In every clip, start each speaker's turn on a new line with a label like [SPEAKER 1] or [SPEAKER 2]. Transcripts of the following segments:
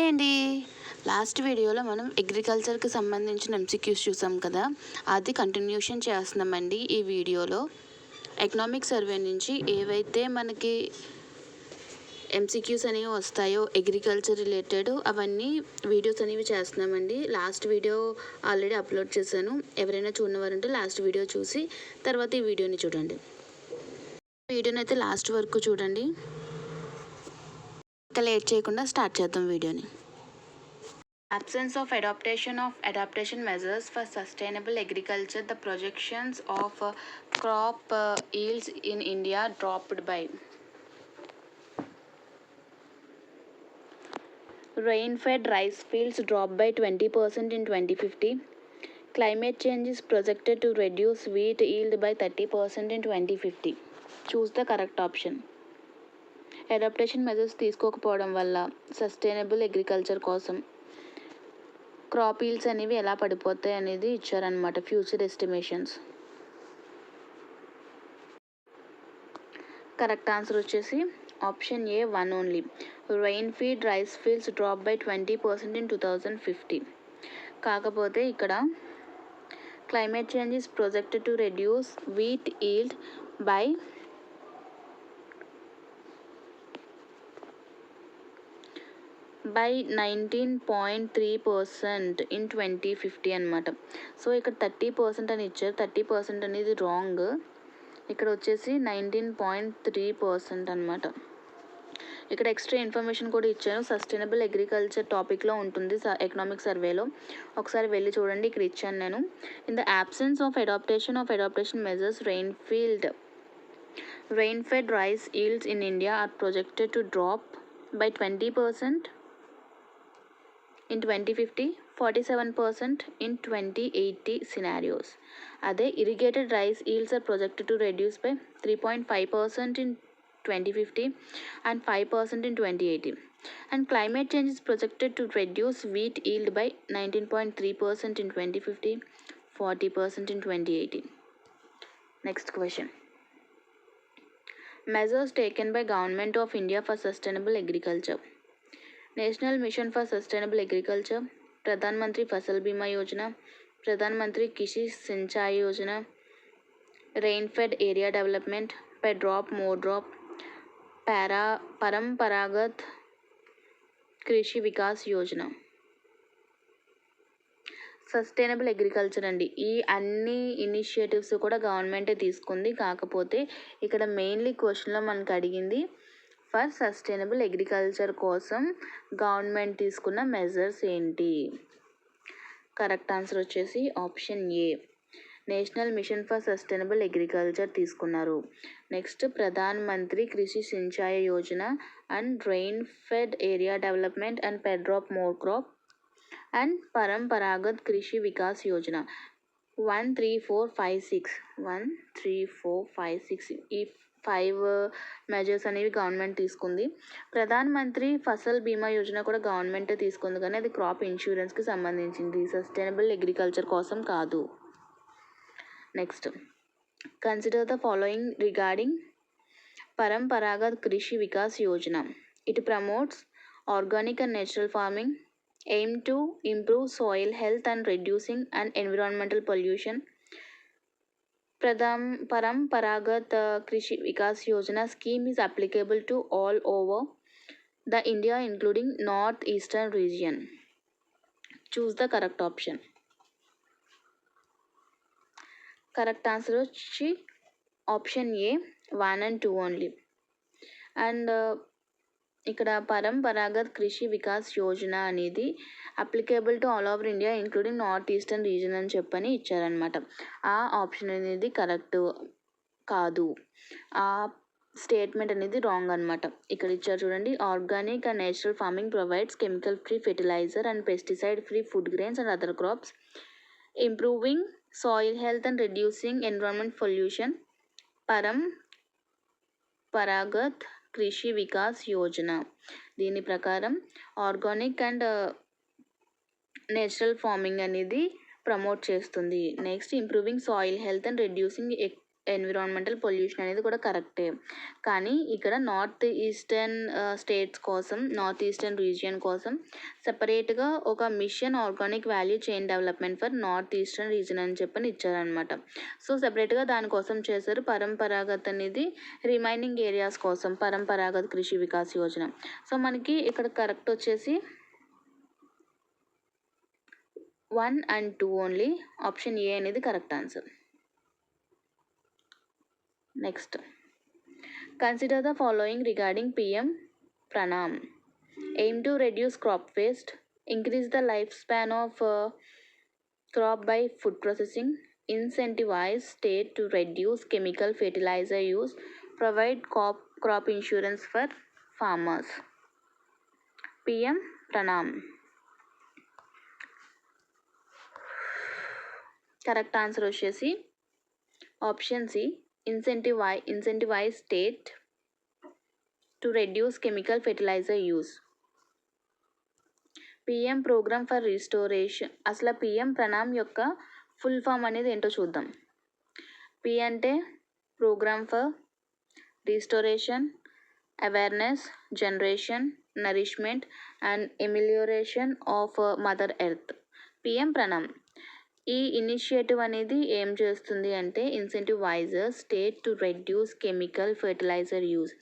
[SPEAKER 1] అండి. లాస్ట్ వీడియోలో మనం అగ్రికల్చర్కి సంబంధించిన MCQs చూసాం కదా, అది కంటిన్యూషన్ చేస్తున్నామండి. ఈ వీడియోలో ఎకనామిక్ సర్వే నుంచి ఏవైతే మనకి MCQs అనేవి వస్తాయో అగ్రికల్చర్ రిలేటెడ్ అవన్నీ వీడియోస్ అనేవి చేస్తున్నామండి. లాస్ట్ వీడియో ఆల్రెడీ అప్లోడ్ చేశాను. ఎవరైనా చూడనివారంటే లాస్ట్ వీడియో చూసి తర్వాత ఈ వీడియోని చూడండి. వీడియోని అయితే లాస్ట్ వరకు చూడండి. ఇంకా లేట్ చేయకుండా స్టార్ట్ చేద్దాం వీడియోని. Absence of adaptation measures for sustainable agriculture, the projections of crop yields in India dropped by rain-fed rice fields dropped by 20% in 2050. Climate change is projected to reduce wheat yield by 30% in 2050. Choose the correct option. Adaptation measures తీసుకోకపోవడం వల్ల sustainable agriculture కోసం crop yields అనేవి ఎలా పడిపోతాయి అనేది ఇచ్చారనమాట, future estimations. Correct answer వచ్చేసి option A 1 only. Rain feed rice fields drop by 20% in 2050. కాకపోతే ఇక్కడ climate change is projected to reduce wheat yield by 19.3% in 2050 అనమాట. సో ఇక్కడ 30% అని ఇచ్చారు. 30% అనేది రాంగ్. ఇక్కడ వచ్చేసి 19.3% అనమాట. ఇక్కడ ఎక్స్ట్రా ఇన్ఫర్మేషన్ కూడా ఇచ్చాను. సస్టైనబుల్ అగ్రికల్చర్ టాపిక్లో ఉంటుంది ఎకనామిక్ సర్వేలో, ఒకసారి వెళ్ళి చూడండి. ఇక్కడ ఇచ్చాను నేను. In the absence of adaptation measures, rain-fed rice yields in India are projected to drop by 20% in 2050, 47% in 2080 scenarios. అదే irrigated rice yields are projected to reduce by 3.5% in 2050 and 5% in 2080. And climate change is projected to reduce wheat yield by 19.3% in 2050, 40% in 2080. Next question. Measures taken by Government of India for sustainable agriculture. National mission for sustainable agriculture, Pradhan Mantri Fasal Bima Yojana, Pradhan Mantri Krishi Sinchai Yojana, rain fed area development, per drop more drop, Paramparagat Krishi Vikas Yojana. Sustainable agriculture అండి. ఈ అన్ని initiatives కూడా గవర్నమెంటే తీసుకుంది. కాకపోతే ఇక్కడ mainly క్వశ్చన్లో మనకు అడిగింది ఫర్ సస్టైనబుల్ అగ్రికల్చర్ కోసం గవర్నమెంట్ తీసుకున్న మెజర్స్ ఏంటి. కరెక్ట్ ఆన్సర్ వచ్చేసి option A, national mission for sustainable agriculture తీసుకున్నారు. Next Pradhan Mantri Krishi Sinchai Yojana and rain fed area development and per drop more crop and Paramparagat Krishi Vikas Yojana. 1, 3, 4, 5, 6 1, 3, 4, 5, 6 ఈ 5 మెజర్స్ అనేవి గవర్నమెంట్ తీసుకుంది. ప్రధాన్ మంత్రి ఫసల్ బీమా యోజన కూడా గవర్నమెంటే తీసుకుంది, కానీ అది క్రాప్ ఇన్సూరెన్స్కి సంబంధించింది, సస్టైనబుల్ అగ్రికల్చర్ కోసం కాదు. Next, consider the following regarding Paramparagat Krishi Vikas Yojana. It promotes organic and natural farming, aim to improve soil health and reducing and environmental pollution. Paramparagat Krishi Vikas Yojana scheme is applicable to all over the India including North Eastern region. Choose the correct option. Correct answer is option A 1 and 2 only. And ఇక్కడ పరంపరాగత్ కృషి వికాస్ యోజన అనేది applicable to all over India including north eastern region అని చెప్పని ఇచ్చారనమాట. ఆ option అనేది correct కాదు, ఆ statement అనేది రాంగ్ అనమాట. ఇక్కడ ఇచ్చారు చూడండి, organic and natural farming provides chemical free fertiliser and pesticide free food grains and other crops, improving soil health and reducing environment pollution. Paramparagat Krishi Vikas Yojana దీని ప్రకారం ఆర్గానిక్ అండ్ నేచురల్ ఫార్మింగ్ అనేది ప్రమోట్ చేస్తుంది. Next, improving soil health and reducing environmental pollution అనేది కూడా కరెక్టే. కానీ ఇక్కడ north eastern states కోసం, నార్త్ ఈస్టర్న్ రీజియన్ కోసం సెపరేట్గా ఒక mission organic value chain development for north eastern region అని చెప్పని ఇచ్చారనమాట. సో సెపరేట్గా దానికోసం చేశారు. పరంపరాగత్ అనేది రిమైనింగ్ ఏరియాస్ కోసం పరంపరాగత్ కృషి వికాస్ యోజన. సో మనకి ఇక్కడ కరెక్ట్ వచ్చేసి 1 and 2 ఓన్లీ. ఆప్షన్ ఏ అనేది correct answer. Next, consider the following regarding PM Pranam. Aim to reduce crop waste, increase the life span of crop by food processing, incentivize state to reduce chemical fertilizer use, provide crop insurance for farmers. PM Pranam. Correct answer వచ్చేసి option C, incentivize state to reduce chemical fertilizer use. PM programme for restoration. అసలు PM Pranam యొక్క full form అనేది ఏంటో చూద్దాం. P అంటే programme for restoration, awareness, generation, nourishment and ఎమిలియోరేషన్ of mother earth. PM Pranam ఈ initiative అనేది ఏం చేస్తుంది అంటే ఇన్సెంటివైజర్ state to reduce chemical fertilizer use.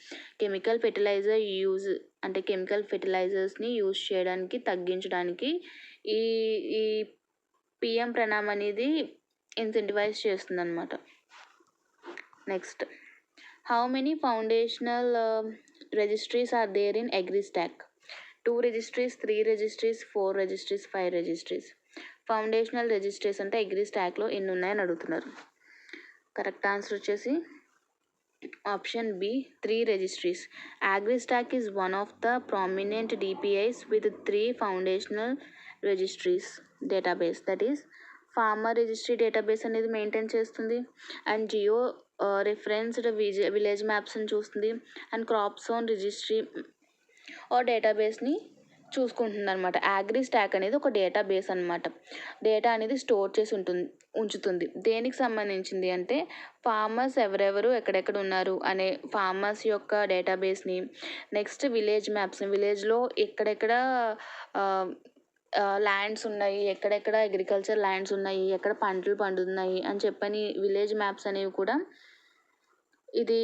[SPEAKER 1] Chemical fertilizer use అంటే కెమికల్ ఫెర్టిలైజర్స్ని యూజ్ చేయడానికి తగ్గించడానికి ఈ ఈ పిఎం ప్రణామ్ అనేది ఇన్సెంటివైజ్ చేస్తుంది అనమాట. Next, how many foundational registries are there in AgriStack? 2 registries, 3 registries, 4 registries, 5 registries. Foundational registries అంటే అగ్రిస్టాక్లో ఎన్ని ఉన్నాయని అడుగుతున్నారు. కరెక్ట్ ఆన్సర్ వచ్చేసి option B, 3 registries. AgriStack is one of the prominent DPIs with 3 foundational registries database. That is, farmer registry database అనేది maintain చేస్తుంది, and geo referenced village మ్యాప్స్ని చూస్తుంది, and crop zone registry డేటాబేస్ని చూసుకుంటుంది అనమాట. అగ్రిస్టాక్ అనేది ఒక డేటాబేస్ అనమాట. డేటా అనేది స్టోర్ చేసి ఉంచుతుంది. దేనికి సంబంధించింది అంటే ఫార్మర్స్ ఎవరెవరు ఎక్కడెక్కడ ఉన్నారు అనే ఫార్మర్స్ యొక్క డేటాబేస్ని, నెక్స్ట్ విలేజ్ మ్యాప్స్ని, విలేజ్లో ఎక్కడెక్కడ ల్యాండ్స్ ఉన్నాయి, ఎక్కడెక్కడ అగ్రికల్చర్ ల్యాండ్స్ ఉన్నాయి, ఎక్కడ పంటలు పండుతున్నాయి అని చెప్పని విలేజ్ మ్యాప్స్ అనేవి కూడా ఇది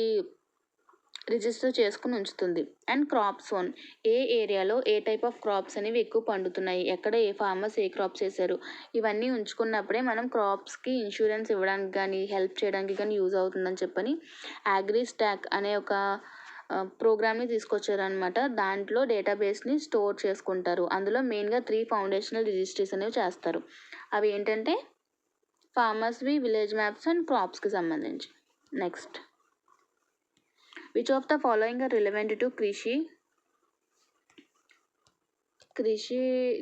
[SPEAKER 1] రిజిస్టర్ చేసుకుని ఉంచుతుంది. అండ్ క్రాప్ జోన్, ఏ ఏరియాలో ఏ టైప్ ఆఫ్ క్రాప్స్ అనేవి ఎక్కువ పండుతున్నాయి, ఎక్కడ ఏ ఫార్మర్స్ ఏ క్రాప్స్ వేశారు, ఇవన్నీ ఉంచుకున్నప్పుడే మనం క్రాప్స్కి ఇన్సూరెన్స్ ఇవ్వడానికి కానీ హెల్ప్ చేయడానికి కానీ యూజ్ అవుతుందని చెప్పని అగ్రిస్టాక్ అనే ఒక ప్రోగ్రామ్ని తీసుకొచ్చారనమాట. దాంట్లో డేటాబేస్ని స్టోర్ చేసుకుంటారు. అందులో మెయిన్గా 3 ఫౌండేషనల్ రిజిస్ట్రీస్ అనేవి చేస్తారు. అవి ఏంటంటే ఫార్మర్స్వి, విలేజ్ మ్యాప్స్ అండ్ క్రాప్స్కి సంబంధించి. Next, which of the following are relevant to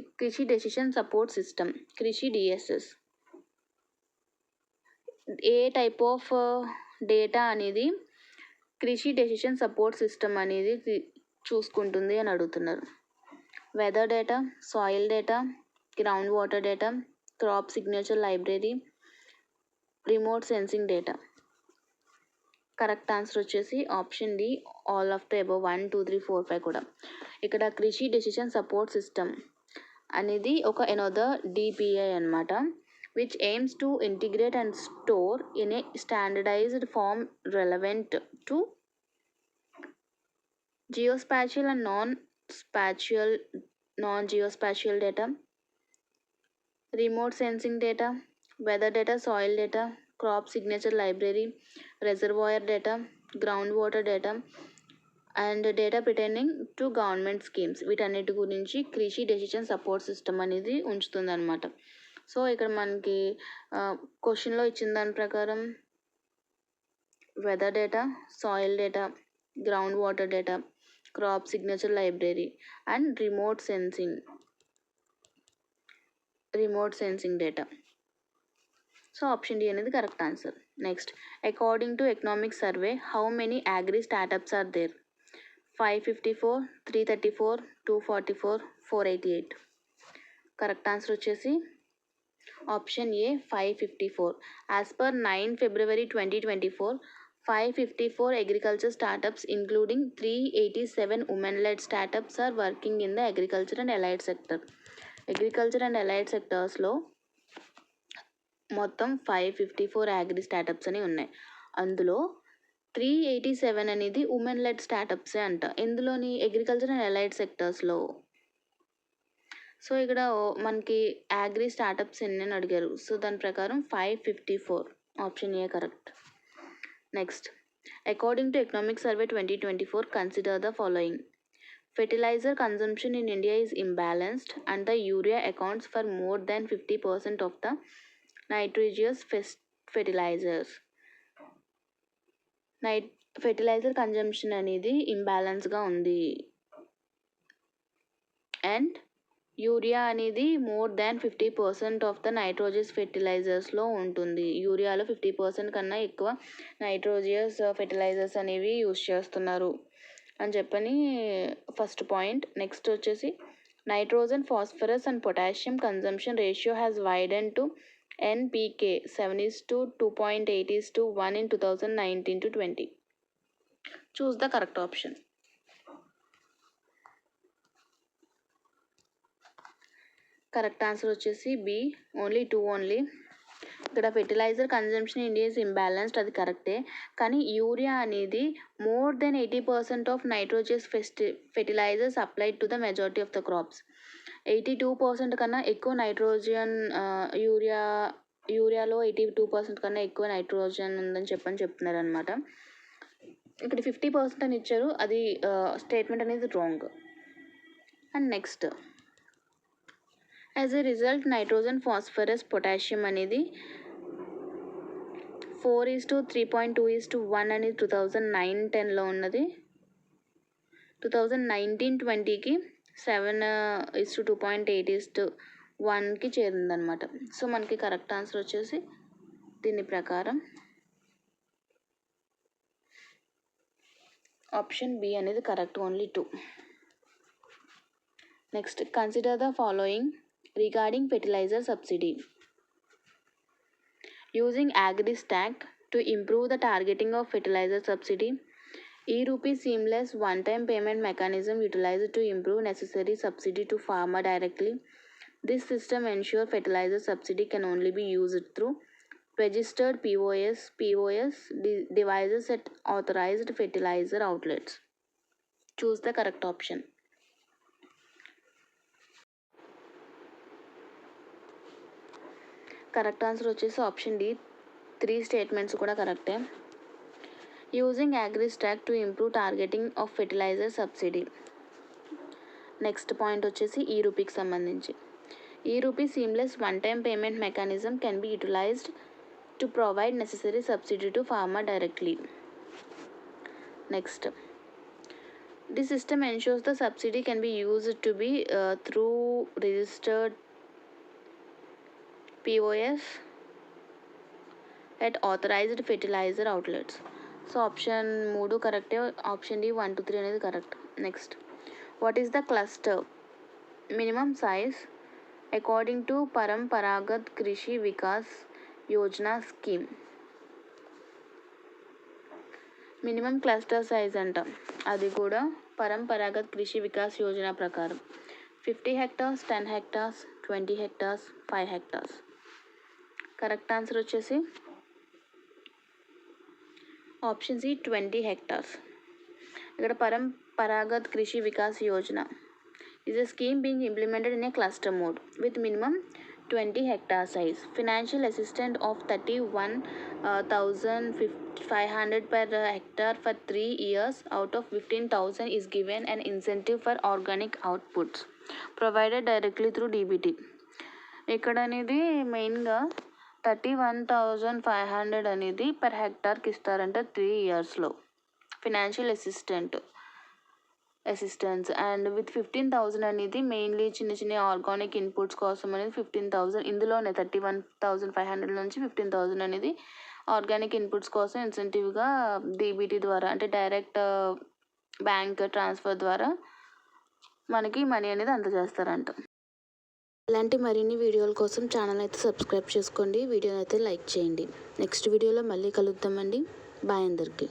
[SPEAKER 1] Krishi decision support system, Krishi DSS. ఏ టైప్ ఆఫ్ డేటా అనేది కృషి డెసిషన్ సపోర్ట్ సిస్టమ్ అనేది చూసుకుంటుంది అని అడుగుతున్నారు. Weather data, soil data, ground water data, crop signature library, remote sensing data. Correct answer వచ్చేసి option D, all of the above 1, 2, 3, 4, 5 కూడా. ఇక్కడ కృషి డెసిషన్ సపోర్ట్ సిస్టమ్ అనేది ఒక అనదర్ డిపిఐ అనమాట, which aims to integrate and store in a standardized form relevant to geospatial and non-geospatial data, remote sensing data, weather data, soil data, crop signature library, reservoir data, groundwater data, and data pertaining to government schemes. వీటన్నిటి గురించి కృషి decision support system అనేది ఉంచుతుంది అనమాట. So ఇక్కడ మనకి క్వశ్చన్లో ఇచ్చిన దాని ప్రకారం weather data, soil data, ground water data, crop signature library and remote sensing data. So option D అనేది correct answer. Next, according to economic survey how many agri startups are there? 554, 334, 244, 488. Correct answer వచ్చేసి Option A 554. As per 9 February 2024, 554 agriculture startups including 387 women-led startups are working in the agriculture and allied sector. Agriculture and allied సెక్టర్స్లో మొత్తం 554 agri startups అని ఉన్నాయి. అందులో 387 అనేది women lead స్టార్టప్సే అంట. ఇందులోని agriculture and allied సెక్టర్స్లో. So ఇక్కడ మనకి అగ్రి స్టార్టప్స్ ఎన్ని అని అడిగారు. సో దాని ప్రకారం 554. Option A correct. Next, according to economic survey 2024, consider the following. Fertilizer consumption in India is imbalanced and the urea accounts for more than 50% of the nitrogenous fertilizers. Fertilizer consumption అనేది ఇంబ్యాలెన్స్గా ఉంది. And urea అనేది more than 50% of the నైట్రోజియస్ ఫెర్టిలైజర్స్లో ఉంటుంది. యూరియాలో 50% కన్నా ఎక్కువ నైట్రోజియస్ fertilisers అనేవి use చేస్తున్నారు అని చెప్పని ఫస్ట్ పాయింట్. నెక్స్ట్ వచ్చేసి nitrogen, phosphorus and potassium consumption ratio has widen to NPK 7:2.8:1 in 2019-20. Choose the correct option. Correct answer వచ్చేసి బి, ఓన్లీ 2 ఓన్లీ. ఇక్కడ fertiliser consumption India is imbalanced, అది కరెక్టే. కానీ యూరియా అనేది more then 80% of nitrogenous fertilisers applied to the majority of the crops. 82% కన్నా ఎక్కువ nitrogen యూరియాలో 82% కన్నా ఎక్కువ నైట్రోజన్ ఉందని చెప్తున్నారు అనమాట. ఇక్కడ 50% అని ఇచ్చారు, అది స్టేట్మెంట్ అనేది wrong. And next, as a result nitrogen, phosphorus, potassium అనేది 4:3.2:1 అనేది 2009-10లో ఉన్నది. 2019-20కి 7:2.8:1కి చేరిందనమాట. సో మనకి కరెక్ట్ ఆన్సర్ వచ్చేసి దీని ప్రకారం ఆప్షన్ బి అనేది correct, only 2. Next, consider the following regarding fertilizer subsidy. Using AgriStack to improve the targeting of fertilizer subsidy, e-rupee seamless one-time payment mechanism utilized to improve necessary subsidy to farmer directly. This system ensures fertilizer subsidy can only be used through registered POS devices at authorized fertilizer outlets. Choose the correct option. Correct answer వచ్చేసి option D, 3 statements కూడా కరెక్టే. Using AgriStack to improve targeting of fertiliser subsidy. Next point వచ్చేసి ఈ రూపీకి సంబంధించి. E RUPI seamless one time payment mechanism can be utilised to provide necessary subsidy to farmer directly. Next, the system ensures the subsidy can be used to be through registered POS at authorized fertilizer outlets. So option 3 కరెక్టే. Option D 1 to 3 అనేది correct. Next, what is the cluster minimum size according to Paramparagat Krishi Vikas Yojana scheme? Minimum cluster size అంట, అది కూడా పరంపరాగత్ కృషి వికాస్ యోజన ప్రకారం 50 hectares, 10 hectares, 20 hectares, 5 hectares. Correct answer వచ్చేసి option C 20 hectares. ఇక్కడ Paramparagat Krishi Vikas Yojana is a scheme being implemented in a cluster mode with minimum 20 hectare size. Financial assistance of 31,500 per hectare for 3 years out of 15,000 is given an incentive for organic outputs provided directly through DBT. ఇక్కడ అనేది మెయిన్గా 31,500 అనేది per హెక్టార్కి ఇస్తారంట 3 yearsలో financial assistance. And with 15,000 అనేది mainly చిన్న చిన్న organic inputs కోసం అనేది 15,000. ఇందులోనే 31,500 నుంచి 15,000 అనేది ఆర్గానిక్ ఇన్పుట్స్ కోసం ఇన్సెంటివ్గా DBT ద్వారా, అంటే డైరెక్ట్ బ్యాంక్ ట్రాన్స్ఫర్ ద్వారా మనకి మనీ అనేది అందజేస్తారంట. ఇలాంటి మరిన్ని వీడియోల కోసం ఛానల్ అయితే సబ్స్క్రైబ్ చేసుకోండి. వీడియోని అయితే లైక్ చేయండి. నెక్స్ట్ వీడియోలో మళ్ళీ కలుద్దామండి. బాయ్ అందరికీ.